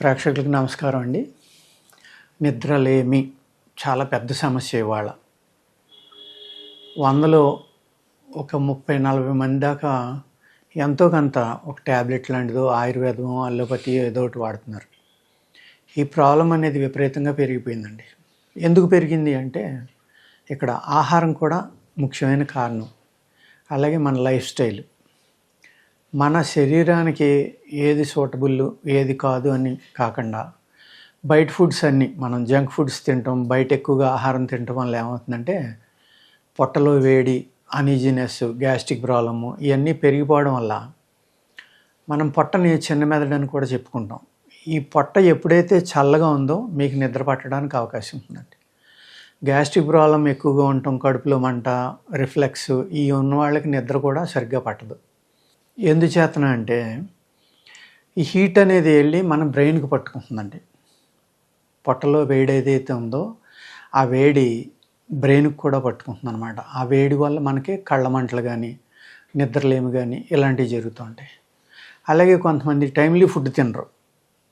ప్రేక్షకులకు నమస్కారం అండి. నిద్రలేమి చాలా పెద్ద సమస్య ఇవాళ. 100లో ఒక 30-40 మంది దాకా ఎంతో కొంత ఒక ట్యాబ్లెట్ లాంటిదో ఆయుర్వేదమో అల్లోపతి ఏదో ఒకటి వాడుతున్నారు. ఈ ప్రాబ్లం అనేది విపరీతంగా పెరిగిపోయిందండి. ఎందుకు పెరిగింది అంటే ఇక్కడ ఆహారం కూడా ముఖ్యమైన కారణం. అలాగే మన లైఫ్ స్టైల్, మన శరీరానికి ఏది సూటబుల్ ఏది కాదు అని కాకుండా బయట ఫుడ్స్ అన్నీ మనం జంక్ ఫుడ్స్ తింటాం, బయట ఎక్కువగా ఆహారం తినటం వల్ల ఏమవుతుందంటే పొట్టలో వేడి, అనీజినెస్, గ్యాస్ట్రిక్ ప్రాబ్లము ఇవన్నీ పెరిగిపోవడం వల్ల మనం పొట్టని చిన్న మెదడని కూడా చెప్పుకుంటాం. ఈ పొట్ట ఎప్పుడైతే చల్లగా ఉందో మీకు నిద్ర పట్టడానికి అవకాశం ఉంటుందండి. గ్యాస్ట్రిక్ ప్రాబ్లం ఎక్కువగా ఉండటం, కడుపులో మంట, రిఫ్లెక్స్ ఈ ఉన్న వాళ్ళకి నిద్ర కూడా సరిగ్గా పట్టదు. ఎందుచేతన అంటే ఈ హీట్ అనేది వెళ్ళి మన బ్రెయిన్కి పట్టుకుంటుందండి. పొట్టలో వేడి ఏదైతే ఉందో ఆ వేడి బ్రెయిన్కి కూడా పట్టుకుంటుంది అనమాట. ఆ వేడి వల్ల మనకి కళ్ళ మంటలు కానీ, నిద్రలేమి కానీ ఇలాంటివి జరుగుతూ ఉంటాయి. అలాగే కొంతమంది టైమ్లీ ఫుడ్ తినరు,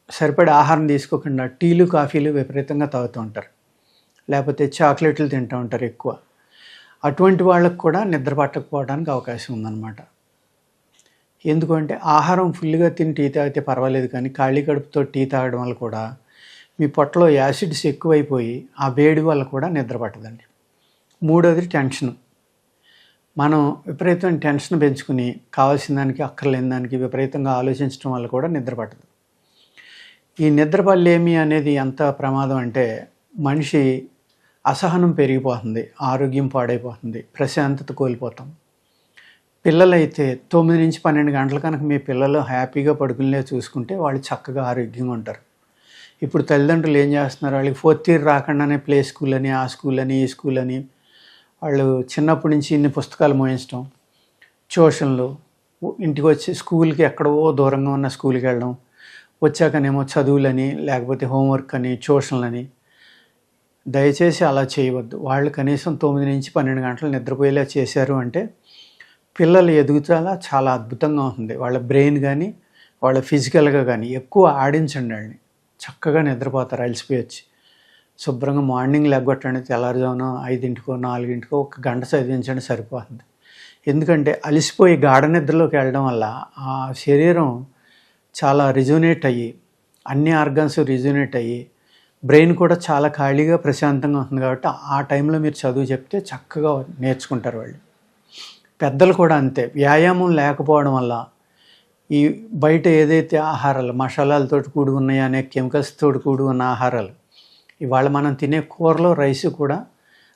సరిపడే ఆహారం తీసుకోకుండా టీలు కాఫీలు విపరీతంగా తాగుతూ ఉంటారు, లేకపోతే చాక్లెట్లు తింటూ ఉంటారు ఎక్కువ. అటువంటి వాళ్ళకు కూడా నిద్ర పట్టకపోవడానికి అవకాశం ఉందన్నమాట. ఎందుకంటే ఆహారం ఫుల్గా తిని టీ తాగితే పర్వాలేదు, కానీ ఖాళీ కడుపుతో టీ తాగడం వల్ల కూడా మీ పొట్టలో యాసిడ్స్ ఎక్కువైపోయి ఆ వేడి వల్ల కూడా నిద్ర పట్టదండి. మూడోది టెన్షన్. మనం విపరీతమైన టెన్షన్ పెంచుకుని కావాల్సిన దానికి అక్కర్లేని దానికి విపరీతంగా ఆలోచించడం వల్ల కూడా నిద్ర పట్టదు. ఈ నిద్రపల్లేమి అనేది ఎంత ప్రమాదం అంటే మనిషి అసహనం పెరిగిపోతుంది, ఆరోగ్యం పాడైపోతుంది, ప్రశాంతత కోల్పోతాం. పిల్లలైతే 9-12 గంటల కనుక మీ పిల్లలు హ్యాపీగా పడుకునే చూసుకుంటే వాళ్ళు చక్కగా ఆరోగ్యంగా ఉంటారు. ఇప్పుడు తల్లిదండ్రులు ఏం చేస్తున్నారు, వాళ్ళకి 4th ఇయర్ రాకుండానే ప్లే స్కూల్ అని, ఆ స్కూల్ అని, ఈ స్కూల్ అని వాళ్ళు చిన్నప్పటి నుంచి ఇన్ని పుస్తకాలు మోయించడం, ట్యూషన్లు, ఇంటికి వచ్చి స్కూల్కి ఎక్కడో దూరంగా ఉన్న స్కూల్కి వెళ్ళడం, వచ్చాకనేమో చదువులని, లేకపోతే హోంవర్క్ అని, ట్యూషన్లని. దయచేసి అలా చేయవద్దు. వాళ్ళు కనీసం 9-12 గంటలు నిద్రపోయేలా చేశారు అంటే పిల్లల ఎదుగుదల చాలా అద్భుతంగా ఉంటుంది. వాళ్ళ బ్రెయిన్ కానీ, వాళ్ళ ఫిజికల్గా కానీ ఎక్కువ ఆడించండి వాళ్ళని, చక్కగా నిద్రపోతారు. అలసిపోయొచ్చి శుభ్రంగా మార్నింగ్ లెగ్గొట్టండి, తెల్లారుజామున 5కో 4కో 1 గంట చదివించండి సరిపోతుంది. ఎందుకంటే అలసిపోయి గాఢ నిద్రలోకి వెళ్ళడం వల్ల ఆ శరీరం చాలా రిజోనేట్ అయ్యి, అన్ని ఆర్గన్స్ రిజోనేట్ అయ్యి బ్రెయిన్ కూడా చాలా ఖాళీగా ప్రశాంతంగా ఉంటుంది. కాబట్టి ఆ టైంలో మీరు చదువు చెప్తే చక్కగా నేర్చుకుంటారు వాళ్ళు. పెద్దలు కూడా అంతే. వ్యాయామం లేకపోవడం వల్ల ఈ బయట ఏదైతే ఆహారాలు మసాలాలతో కూడి ఉన్నాయో, అనే కెమికల్స్తో కూడి ఉన్న ఆహారాలు, ఇవాళ మనం తినే కూరలో రైస్ కూడా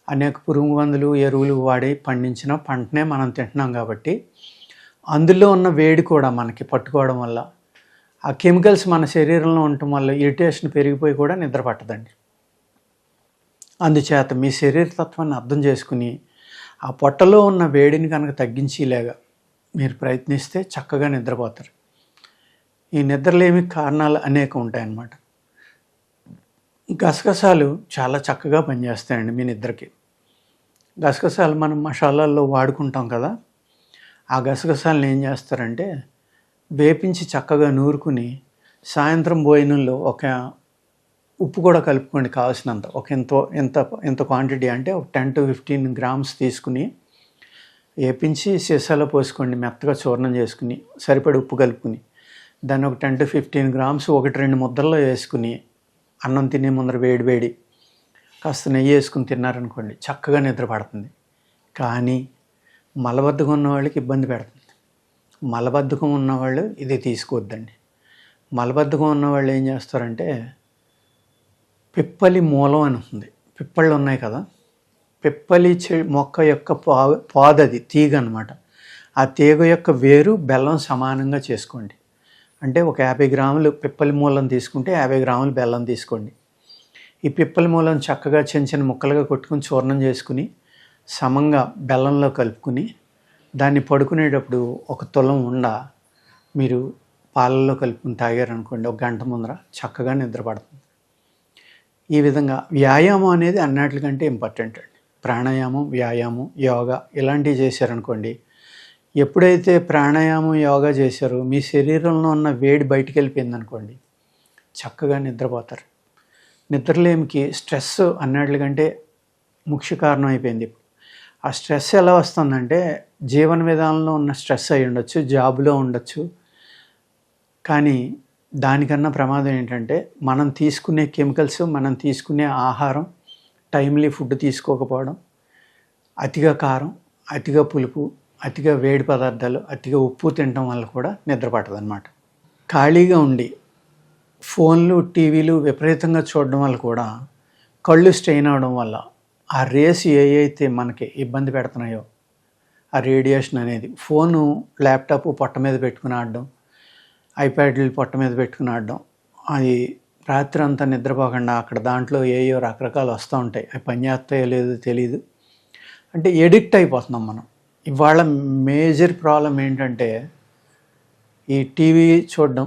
అనేక పురుగు మందులు, ఎరువులు వాడి పండించిన పంటనే మనం తింటున్నాం. కాబట్టి అందులో ఉన్న వేడి కూడా మనకి పట్టుకోవడం వల్ల ఆ కెమికల్స్ మన శరీరంలో ఉండటం వల్ల ఇరిటేషన్ పెరిగిపోయి కూడా నిద్ర పట్టదండి. అందుచేత మీ శరీరతత్వాన్ని అర్థం చేసుకుని ఆ పొట్టలో ఉన్న వేడిని కనుక తగ్గించేలాగా మీరు ప్రయత్నిస్తే చక్కగా నిద్రపోతారు. ఈ నిద్రలేమి కారణాలు అనేక ఉంటాయన్నమాట. గసగసాలు చాలా చక్కగా పనిచేస్తాయండి మీ నిద్రకి. గసగసాలు మనం మసాలాల్లో వాడుకుంటాం కదా, ఆ గసగసాలను ఏం చేస్తారంటే వేపించి చక్కగా నూరుకుని సాయంత్రం భోజనంలో ఒక ఉప్పు కూడా కలుపుకోండి కావాల్సినంత. ఒక ఎంత క్వాంటిటీ అంటే ఒక 10-15 గ్రామ్స్ తీసుకుని వేపించి సీసాలో పోసుకోండి, మెత్తగా చూర్ణం చేసుకుని సరిపడి ఉప్పు కలుపుకుని దాన్ని ఒక 10-15 గ్రామ్స్ 1-2 ముద్దల్లో వేసుకుని అన్నం తినే ముందర వేడి కాస్త నెయ్యి వేసుకుని తిన్నారనుకోండి చక్కగా నిద్ర పడుతుంది. కానీ మలబద్ధకం ఉన్న వాళ్ళకి ఇబ్బంది పెడుతుంది. మలబద్ధకం ఉన్నవాళ్ళు ఇది తీసుకోవద్దండి. మలబద్ధకం ఉన్నవాళ్ళు ఏం చేస్తారంటే పిప్పలి మూలం అని ఉంది, పిప్పళ్ళు ఉన్నాయి కదా, పిప్పలి మొక్క యొక్క పాదది తీగ అనమాట. ఆ తీగ యొక్క వేరు బెల్లం సమానంగా చేసుకోండి. అంటే ఒక 50 గ్రాములు పిప్పలి మూలం తీసుకుంటే 50 గ్రాములు బెల్లం తీసుకోండి. ఈ పిప్పలి మూలం చక్కగా చిన్న ముక్కలుగా కొట్టుకుని చూర్ణం చేసుకుని సమంగా బెల్లంలో కలుపుకుని దాన్ని పడుకునేటప్పుడు ఒక తులం ఉండ మీరు పాలల్లో కలుపుకుని తాగారనుకోండి, 1 గంట ముందర చక్కగా నిద్ర పడుతుంది. ఈ విధంగా వ్యాయామం అనేది అన్నిటికంటే ఇంపార్టెంట్ అండి. ప్రాణాయామం, వ్యాయామం, యోగా ఇలాంటివి చేశారనుకోండి, ఎప్పుడైతే ప్రాణాయామం, యోగా చేశారో మీ శరీరంలో ఉన్న వేడి బయటికి వెళ్ళిపోయింది అనుకోండి, చక్కగా నిద్రపోతారు. నిద్రలేమికి స్ట్రెస్ అన్నిటికంటే ముఖ్య కారణం అయిపోయింది. ఆ స్ట్రెస్ ఎలా వస్తుందంటే జీవన విధానంలో ఉన్న స్ట్రెస్ అయి ఉండొచ్చు, జాబ్లో ఉండొచ్చు. కానీ దానికన్నా ప్రమాదం ఏంటంటే మనం తీసుకునే కెమికల్స్, మనం తీసుకునే ఆహారం, టైమ్లీ ఫుడ్ తీసుకోకపోవడం, అతిగా కారం, అతిగా పులుపు, అతిగా వేడి పదార్థాలు, అతిగా ఉప్పు తినడం వల్ల కూడా నిద్ర పట్టదన్నమాట. ఖాళీగా ఉండి ఫోన్లు, టీవీలు విపరీతంగా చూడడం వల్ల కూడా కళ్ళు స్ట్రెయిన్ అవడం వల్ల ఆ రేస్ ఏవైతే మనకి ఇబ్బంది పెడుతున్నాయో ఆ రేడియేషన్ అనేది ఫోను, ల్యాప్టాప్ పొట్ట మీద పెట్టుకుని ఆడడం, ఐప్యాడ్లు పొట్ట మీద పెట్టుకుని ఆడడం, అది రాత్రి అంతా నిద్రపోకుండా అక్కడ దాంట్లో ఏయో రకరకాలు వస్తూ ఉంటాయి. అవి పని చేస్తాయో లేదో తెలియదు. అంటే ఎడిక్ట్ అయిపోతున్నాం మనం. ఇవాళ మేజర్ ప్రాబ్లం ఏంటంటే ఈ టీవీ చూడడం,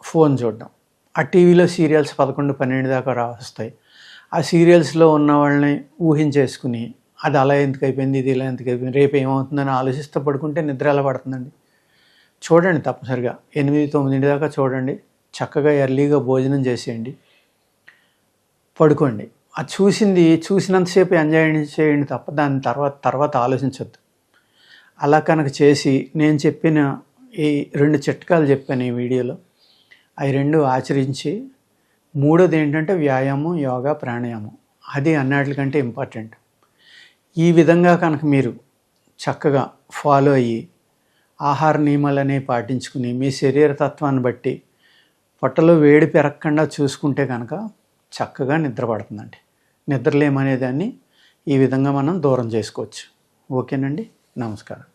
ఫోన్ చూడడం. ఆ టీవీలో సీరియల్స్ 11, 12 దాకా వస్తాయి. ఆ సీరియల్స్లో ఉన్న వాళ్ళని ఊహించేసుకుని అది అలా ఎందుకు అయిపోయింది, ఇది ఇలా ఎందుకు అయిపోయింది, రేపు ఏమవుతుందని ఆలోచిస్తూ పడుకుంటే నిద్ర ఎలా పడుతుందండి? చూడండి, తప్పనిసరిగా 8, 9 దాకా చూడండి. చక్కగా ఎర్లీగా భోజనం చేసేయండి, పడుకోండి. అది చూసినంతసేపు ఎంజాయ్ చేయండి తప్ప దాని తర్వాత ఆలోచించొద్దు. అలా కనుక చేసి నేను చెప్పిన ఈ 2 చిట్కాలు చెప్పాను ఈ వీడియోలో, అవి 2 ఆచరించి, మూడోది ఏంటంటే వ్యాయామం, యోగా, ప్రాణాయామం. అది అన్నిటికంటే ఇంపార్టెంట్. ఈ విధంగా కనుక మీరు చక్కగా ఫాలో అయ్యి ఆహార నియమాలనే పాటించుకుని మీ శరీర తత్వాన్ని బట్టి పొట్టలో వేడి పెరగకుండా చూసుకుంటే కనుక చక్కగా నిద్ర పడుతుందండి. నిద్రలేమనే దాన్ని ఈ విధంగా మనం దూరం చేసుకోవచ్చు. ఓకేనండి, నమస్కారం.